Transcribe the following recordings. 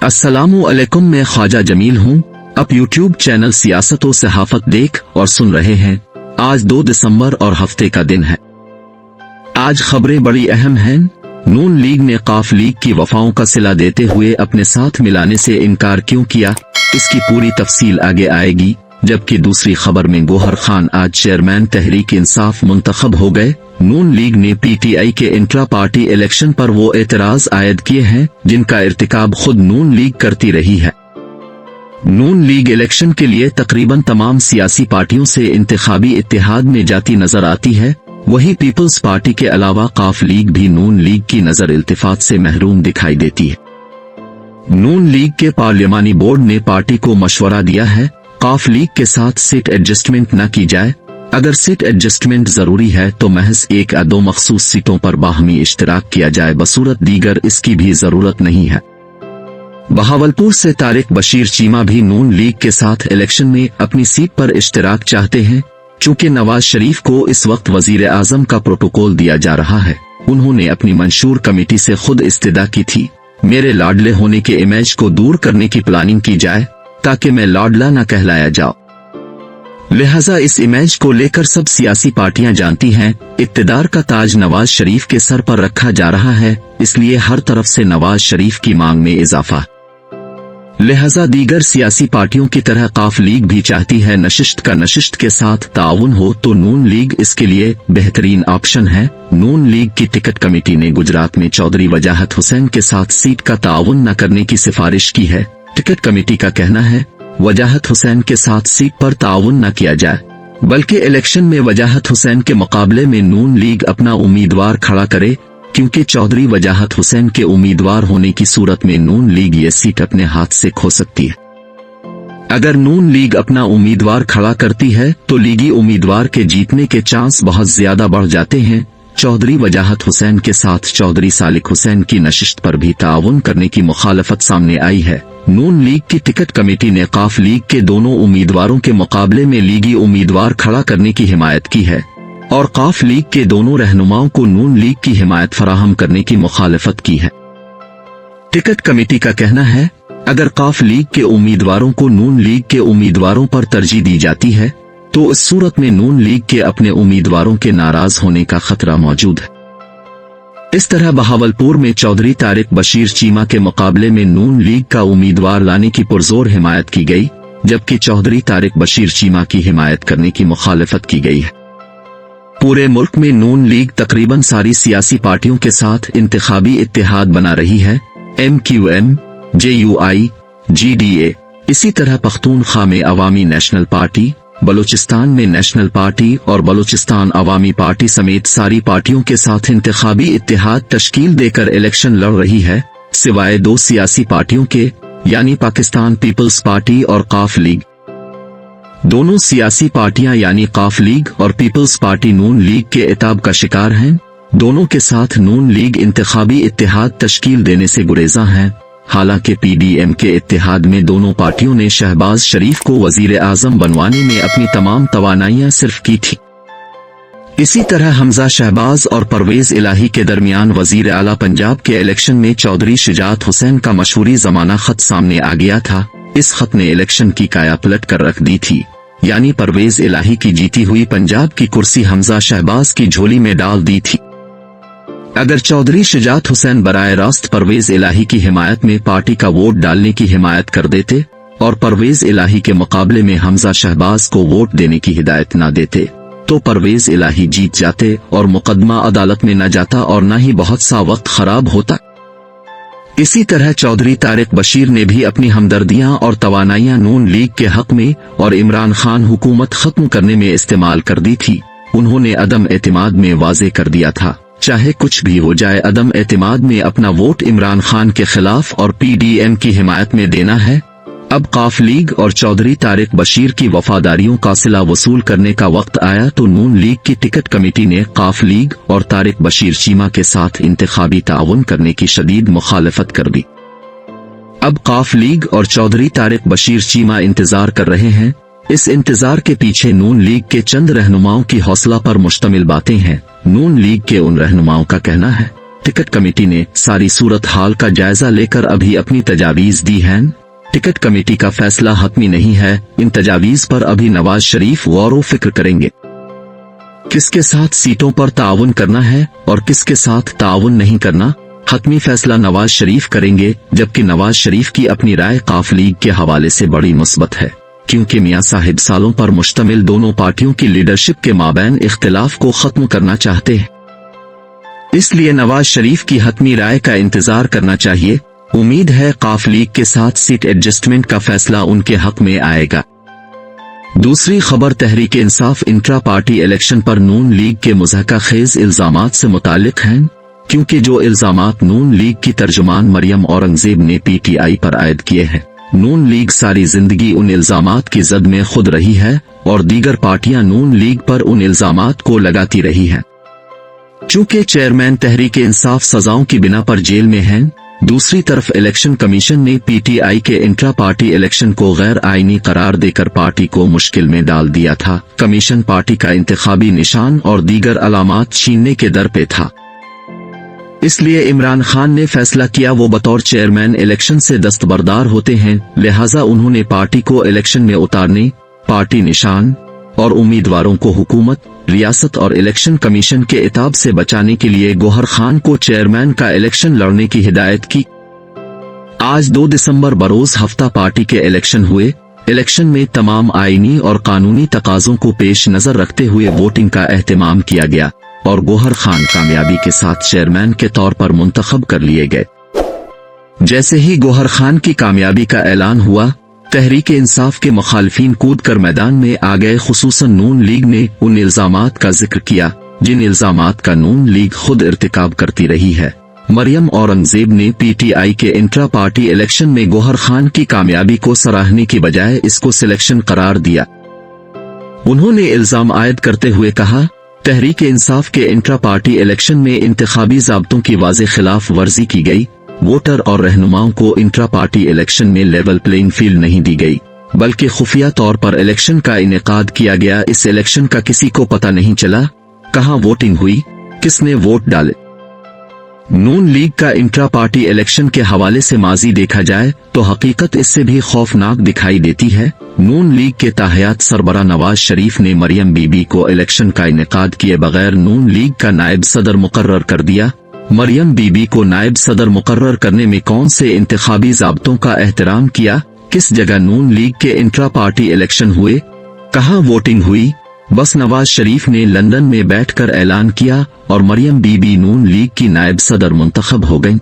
अस्सलामु अलैकुम, मैं ख्वाजा जमील हूँ। आप यूट्यूब चैनल सियासत और सहाफत देख और सुन रहे हैं। आज 2 दिसंबर और हफ्ते का दिन है। आज खबरें बड़ी अहम हैं। नून लीग ने काफ लीग की वफाओं का सिला देते हुए अपने साथ मिलाने से इनकार क्यों किया, इसकी पूरी तफसील आगे आएगी। जबकि दूसरी खबर में गौहर खान आज चेयरमैन तहरीक इंसाफ मुंतखब हो गए। नून लीग ने पीटीआई के इंट्रा पार्टी इलेक्शन पर वो एतराज आयद किए हैं जिनका इर्तिकाब खुद नून लीग करती रही है। नून लीग इलेक्शन के लिए तकरीबन तमाम सियासी पार्टियों से इंतखाबी इत्तेहाद में जाती नजर आती है। वहीं पीपल्स पार्टी के अलावा काफ लीग भी नून लीग की नजर इल्तिफात से महरूम दिखाई देती है। नून लीग के पार्लियामानी बोर्ड ने पार्टी को मशवरा दिया है काफ लीग के साथ सीट एडजस्टमेंट न की जाए। अगर सीट एडजस्टमेंट जरूरी है तो महज 1 या 2 मखसूस सीटों पर बाहमी इश्तराक किया जाए, बसूरत दीगर इसकी भी जरूरत नहीं है। बहावलपुर से तारिक बशीर चीमा भी नून लीग के साथ इलेक्शन में अपनी सीट पर इश्तराक चाहते हैं। चूंकि नवाज शरीफ को इस वक्त वजीर आजम का प्रोटोकॉल दिया जा रहा है, उन्होंने अपनी मंशूर कमेटी से खुद इस्तिदा की थी मेरे लाडले होने के इमेज को दूर करने की प्लानिंग की जाए ताकि मैं लाडला न कहलाया जाऊं। लिहाजा इस इमेज को लेकर सब सियासी पार्टियां जानती हैं इक्तिदार का ताज नवाज शरीफ के सर पर रखा जा रहा है, इसलिए हर तरफ से नवाज शरीफ की मांग में इजाफा। लिहाजा दीगर सियासी पार्टियों की तरह काफ लीग भी चाहती है नशिस्त का नशिस्त के साथ ताउन हो, तो नून लीग इसके लिए बेहतरीन ऑप्शन है। नून लीग की टिकट कमेटी ने गुजरात में चौधरी वजाहत हुसैन के साथ सीट का ताउन न करने की सिफारिश की है। टिकट कमेटी का कहना है वजाहत हुसैन के साथ सीट पर ताउन न किया जाए, बल्कि इलेक्शन में वजाहत हुसैन के मुकाबले में नून लीग अपना उम्मीदवार खड़ा करे, क्योंकि चौधरी वजाहत हुसैन के उम्मीदवार होने की सूरत में नून लीग ये सीट अपने हाथ से खो सकती है। अगर नून लीग अपना उम्मीदवार खड़ा करती है तो लीगी उम्मीदवार के जीतने के चांस बहुत ज्यादा बढ़ जाते हैं। चौधरी वजाहत हुसैन के साथ चौधरी सालिक हुसैन की नशिस्त पर भी ताउन करने की मुखालफत सामने आई है। नून लीग की टिकट कमेटी ने काफ लीग के दोनों उम्मीदवारों के मुकाबले में लीगी उम्मीदवार खड़ा करने की हिमायत की है और काफ लीग के दोनों रहनुमाओं को नून लीग की हिमायत फराहम करने की मुखालफत की है। टिकट कमेटी का कहना है अगर काफ लीग के उम्मीदवारों को नून लीग के उम्मीदवारों पर तरजीह दी जाती है तो इस सूरत में नून लीग के अपने उम्मीदवारों के नाराज होने का खतरा मौजूद है। इस तरह बहावलपुर में चौधरी तारिक बशीर चीमा के मुकाबले में नून लीग का उम्मीदवार लाने की पुरजोर हिमायत की गई, जबकि चौधरी तारिक बशीर चीमा की हिमायत करने की मुखालफत की गई है। पूरे मुल्क में नून लीग तकरीबन सारी सियासी पार्टियों के साथ इंतखाबी इत्तेहाद बना रही है। MQM, JUI, GDA, इसी तरह पख्तूनख्वा में अवामी नेशनल पार्टी, बलूचिस्तान में नेशनल पार्टी और बलूचिस्तान अवामी पार्टी समेत सारी पार्टियों के साथ इंतखाबी इत्तेहाद तश्कील देकर इलेक्शन लड़ रही है, सिवाय 2 सियासी पार्टियों के, यानी पाकिस्तान पीपल्स पार्टी और काफ लीग। दोनों सियासी पार्टियां यानी काफ लीग और पीपल्स पार्टी नून लीग के इताब का शिकार हैं। दोनों के साथ नून लीग इंतखाबी इत्तेहाद तश्कील देने से गुरेज़ा है। हालांकि PDM के इत्तेहाद में दोनों पार्टियों ने शहबाज शरीफ को वजीर आजम बनवाने में अपनी तमाम तवानाइयां सिर्फ की थी। इसी तरह हमजा शहबाज और परवेज इलाही के दरमियान वजीर आला पंजाब के इलेक्शन में चौधरी शुजात हुसैन का मशहूरी जमाना खत सामने आ गया था। इस खत ने इलेक्शन की काया पलट कर रख दी थी, यानी परवेज इलाही की जीती हुई पंजाब की कुर्सी हमजा शहबाज की झोली में डाल दी थी। अगर चौधरी शुजात हुसैन बराए रास्त परवेज इलाही की हिमायत में पार्टी का वोट डालने की हिमायत कर देते और परवेज इलाही के मुकाबले में हमजा शहबाज को वोट देने की हिदायत न देते तो परवेज इलाही जीत जाते और मुकदमा अदालत में न जाता और न ही बहुत सा वक्त खराब होता। इसी तरह चौधरी तारिक बशीर ने भी अपनी हमदर्दियां और तवानाइयां नून लीग के हक में और इमरान खान हुकूमत खत्म करने में इस्तेमाल कर दी थी। उन्होंने अदम एतमाद में वाजे कर दिया था चाहे कुछ भी हो जाए अदम एतमाद में अपना वोट इमरान खान के खिलाफ और PDM की हिमायत में देना है। अब काफ लीग और चौधरी तारिक बशीर की वफादारियों का सिला वसूल करने का वक्त आया तो नून लीग की टिकट कमेटी ने काफ लीग और तारिक बशीर चीमा के साथ इंतखाबी ताउन करने की शदीद मुखालफत कर दी। अब काफ लीग और चौधरी तारिक बशीर चीमा इंतजार कर रहे हैं। इस इंतजार के पीछे नून लीग के चंद रहनुमाओं की हौसला पर मुश्तमिल बातें हैं। नून लीग के उन रहनुमाओं का कहना है टिकट कमेटी ने सारी सूरत हाल का जायजा लेकर अभी अपनी तजावीज दी हैं। टिकट कमेटी का फैसला हतमी नहीं है। इन तजावीज पर अभी नवाज शरीफ गौर व फिक्र करेंगे। किसके साथ सीटों पर ताउन करना है और किसके साथ ताउन नहीं करना, हतमी फैसला नवाज शरीफ करेंगे। जबकि नवाज शरीफ की अपनी राय काफ लीग के हवाले से बड़ी मुस्बत है, क्योंकि मियां साहिब सालों पर मुश्तमिल दोनों पार्टियों की लीडरशिप के माबैन इख्तिलाफ को खत्म करना चाहते हैं। इसलिए नवाज शरीफ की हतमी राय का इंतजार करना चाहिए। उम्मीद है काफ लीग के साथ सीट एडजस्टमेंट का फैसला उनके हक में आएगा। दूसरी खबर Tehreek Insaf intra party election पर नून लीग के मुज़हका खेज इल्जामात से मुतालिक हैं, क्योंकि जो इल्जामात नून लीग की तर्जुमान मरियम औरंगजेब ने पीटीआई पर आयद किए हैं, नून लीग सारी जिंदगी उन इल्जामात की जद में खुद रही है और दीगर पार्टियां नून लीग पर उन इल्जामात को लगाती रही हैं। चूंकि चेयरमैन तहरीक इंसाफ सजाओं की बिना पर जेल में हैं, दूसरी तरफ इलेक्शन कमीशन ने पीटीआई के इंट्रा पार्टी इलेक्शन को गैर आईनी करार देकर पार्टी को मुश्किल में डाल दिया था। कमीशन पार्टी का इंतखाबी निशान और दीगर अलामात छीनने के दर पे था। इसलिए इमरान खान ने फैसला किया वो बतौर चेयरमैन इलेक्शन से दस्तबरदार होते हैं, लिहाजा उन्होंने पार्टी को इलेक्शन में उतारने, पार्टी निशान और उम्मीदवारों को हुकूमत, रियासत और इलेक्शन कमीशन के इताब से बचाने के लिए गौहर खान को चेयरमैन का इलेक्शन लड़ने की हिदायत की। आज 2 दिसंबर बरोज हफ्ता पार्टी के इलेक्शन हुए। इलेक्शन में तमाम आईनी और कानूनी तकाजों को पेश नजर रखते हुए वोटिंग का एहतमाम किया गया और गौहर खान कामयाबी के साथ चेयरमैन के तौर पर मुंतखब कर लिए गए। जैसे ही गौहर खान की कामयाबी का ऐलान हुआ, तहरीक इंसाफ के मुखालिफिन कूद कर मैदान में आ गए। खुसूसन नून लीग ने उन इल्जामात का जिक्र किया जिन इल्जामात का नून लीग खुद इर्तिकाब करती रही है। मरियम औरंगजेब ने पीटीआई के इंट्रा पार्टी इलेक्शन में गौहर खान की कामयाबी को सराहने की बजाय इसको सिलेक्शन करार दिया। उन्होंने इल्जाम आयद करते हुए कहा, तहरीक इंसाफ के इंट्रा पार्टी इलेक्शन में इंतखाबी ज़ाब्तों की वाज़े खिलाफ वर्जी की गई। वोटर और रहनुमाओं को इंट्रा पार्टी इलेक्शन में लेवल प्लेइंग फील्ड नहीं दी गई, बल्कि खुफिया तौर पर इलेक्शन का इनेकाद किया गया। इस इलेक्शन का किसी को पता नहीं चला कहां वोटिंग हुई, किसने वोट डाले। नून लीग का इंट्रा पार्टी इलेक्शन के हवाले से माजी देखा जाए तो हकीकत इससे भी खौफनाक दिखाई देती है। नून लीग के ताहयात सरबरा नवाज शरीफ ने मरियम बीबी को इलेक्शन का इनेकाद किए बगैर नून लीग का नायब सदर मुकर्रर कर दिया। मरियम बीबी को नायब सदर मुकर्रर करने में कौन से इंतखाबी ज़ाब्तों का एहतराम किया, किस जगह नून लीग के इंट्रा पार्टी इलेक्शन हुए, कहां वोटिंग हुई, बस नवाज शरीफ ने लंदन में बैठकर ऐलान किया और मरियम बीबी नून लीग की नायब सदर मुंतखब हो गईं।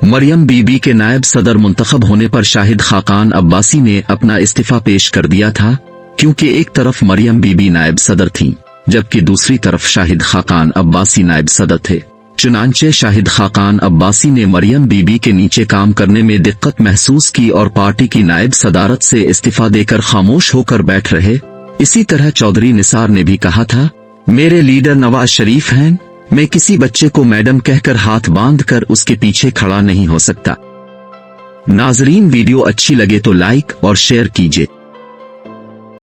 मरियम बीबी के नायब सदर मुंतखब होने पर शाहिद खाकान अब्बासी ने अपना इस्तीफा पेश कर दिया था, क्योंकि एक तरफ मरियम बीबी नायब सदर थीं, जबकि दूसरी तरफ शाहिद खाकान अब्बासी नायब सदर थे। चुनांचे शाहिद खाकान अब्बासी ने मरियम बीबी के नीचे काम करने में दिक्कत महसूस की और पार्टी की नायब सदारत से इस्तीफा देकर खामोश होकर बैठ रहे। इसी तरह चौधरी निसार ने भी कहा था, मेरे लीडर नवाज शरीफ हैं, मैं किसी बच्चे को मैडम कहकर हाथ बांधकर उसके पीछे खड़ा नहीं हो सकता। नाजरीन, वीडियो अच्छी लगे तो लाइक और शेयर कीजिए।